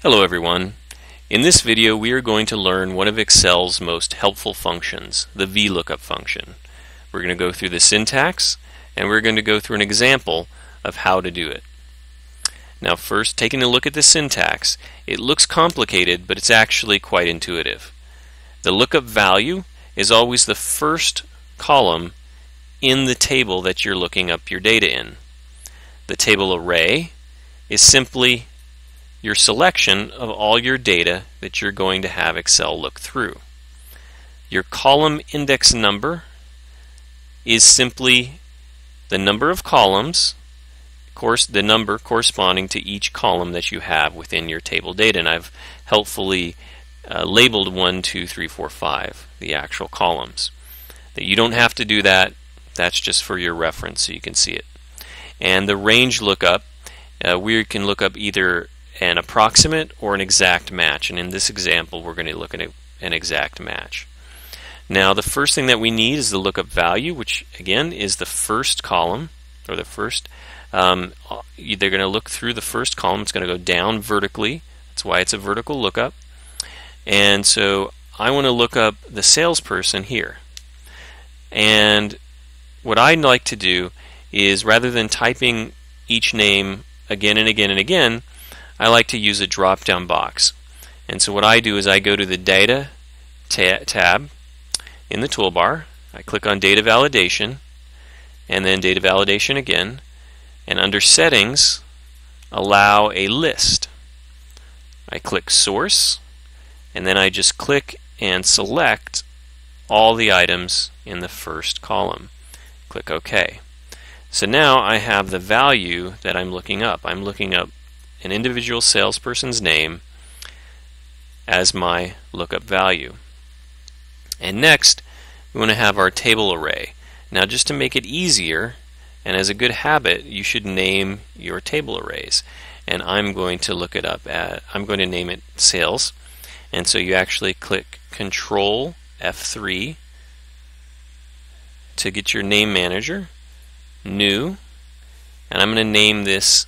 Hello everyone. In this video we are going to learn one of Excel's most helpful functions, the Vlookup function. We're going to go through the syntax and we're going to go through an example of how to do it. Now first, taking a look at the syntax, it looks complicated but it's actually quite intuitive. The lookup value is always the first column in the table that you're looking up your data in. The table array is simply your selection of all your data that you're going to have Excel look through. Your column index number is simply the number of columns, the number corresponding to each column that you have within your table data, and I've helpfully labeled 1, 2, 3, 4, 5, the actual columns. You don't have to do that, that's just for your reference so you can see it. And the range lookup, we can look up either an approximate or an exact match, and in this example we're going to look at an exact match. Now the first thing that we need is the lookup value, which again is the first column, or the first, they're going to look through the first column. It's going to go down vertically, that's why it's a vertical lookup. And so I want to look up the salesperson here, and what I'd like to do is, rather than typing each name again and again and again, I like to use a drop-down box. And so what I do is I go to the Data tab in the toolbar, I click on Data Validation, and then Data Validation again, and under Settings, allow a list. I click Source, and then I just click and select all the items in the first column. Click OK. So now I have the value that I'm looking up. I'm looking up an individual salesperson's name as my lookup value. And next, we want to have our table array. Now, just to make it easier, and as a good habit, you should name your table arrays. And I'm going to look it up I'm going to name it sales. And so you actually click Control F3 to get your name manager, new, and I'm going to name this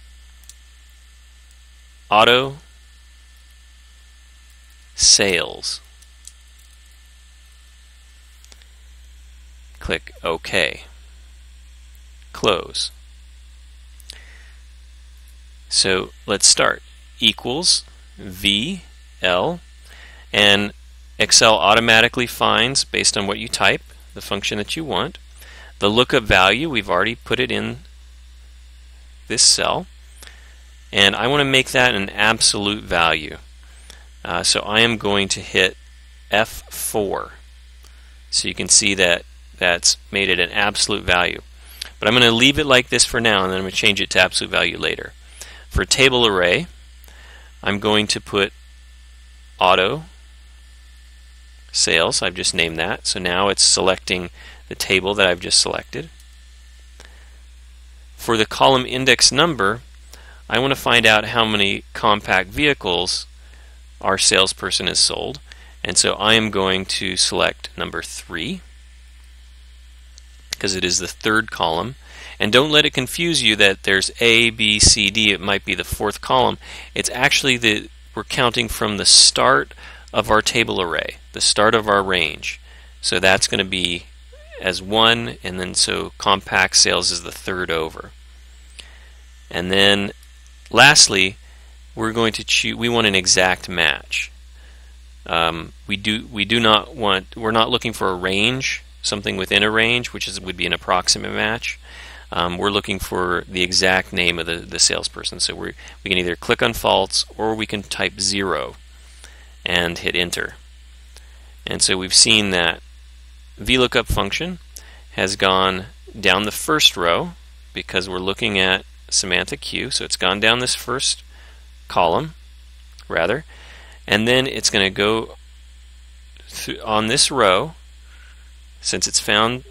Auto Sales. Click OK. Close. So let's start. Equals VL, and Excel automatically finds, based on what you type, the function that you want. The lookup value, we've already put it in this cell, and I want to make that an absolute value. So I am going to hit F4. So you can see that that's made it an absolute value. But I'm going to leave it like this for now, and then I'm going to change it to absolute value later. For table array, I'm going to put Auto Sales. I've just named that. So now it's selecting the table that I've just selected. For the column index number, I want to find out how many compact vehicles our salesperson has sold, and so I am going to select number 3 because it is the third column. And don't let it confuse you that there's A, B, C, D. It might be the fourth column. It's actually we're counting from the start of our table array, the start of our range. So that's going to be as 1, and then so compact sales is the third over. And then lastly, we're going to choose. We want an exact match. We're not looking for a range, something within a range, which would be an approximate match. We're looking for the exact name of the salesperson. So we can either click on false or we can type 0 and hit enter. And so we've seen that Vlookup function has gone down the first row because we're looking at Samantha Q. So it's gone down this first column, rather, and then it's going to go on this row, since it's found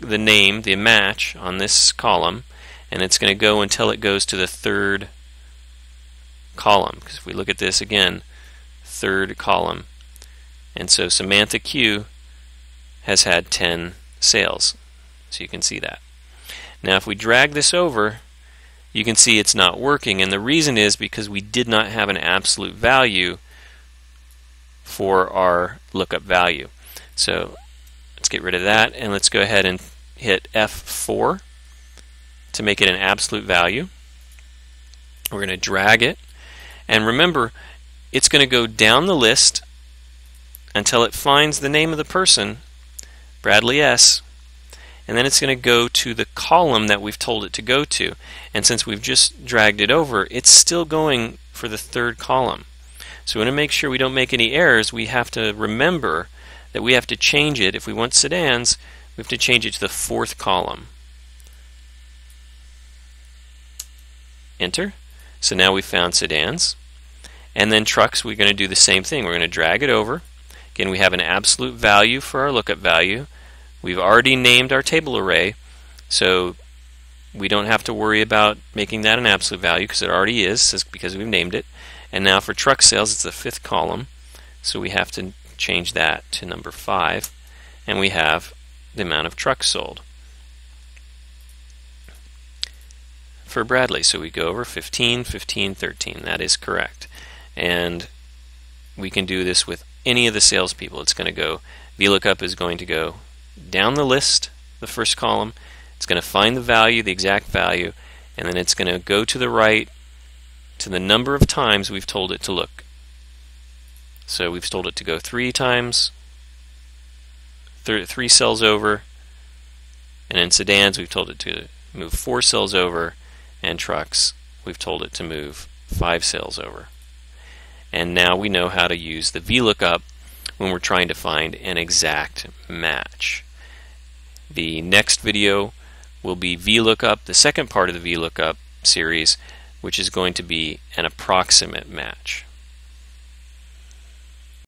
the name, the match on this column, and it's going to go until it goes to the third column. Because if we look at this again, third column, and so Samantha Q has had 10 sales. So you can see that. Now if we drag this over, you can see it's not working, and the reason is because we did not have an absolute value for our lookup value. So let's get rid of that, and let's go ahead and hit F4 to make it an absolute value. We're going to drag it, and remember, it's going to go down the list until it finds the name of the person, Bradley S., and then it's going to go to the column that we've told it to go to. And since we've just dragged it over, it's still going for the third column. So we want to make sure we don't make any errors. We have to remember that we have to change it. If we want sedans, we have to change it to the fourth column. Enter. So now we found sedans. And then trucks, we're going to do the same thing. We're going to drag it over. Again, we have an absolute value for our lookup value. We've already named our table array, so we don't have to worry about making that an absolute value because it already is, because we've named it. And now for truck sales, it's the fifth column, so we have to change that to number 5, and we have the amount of trucks sold for Bradley. So we go over 15, 15, 13. That is correct. And we can do this with any of the salespeople. It's going to go, Vlookup is going to go down the list, the first column. It's going to find the value, the exact value, and then it's going to go to the right to the number of times we've told it to look. So we've told it to go 3 times, 3 cells over, and in sedans we've told it to move 4 cells over, and trucks we've told it to move 5 cells over. And now we know how to use the Vlookup when we're trying to find an exact match. The next video will be Vlookup, the second part of the Vlookup series, which is going to be an approximate match.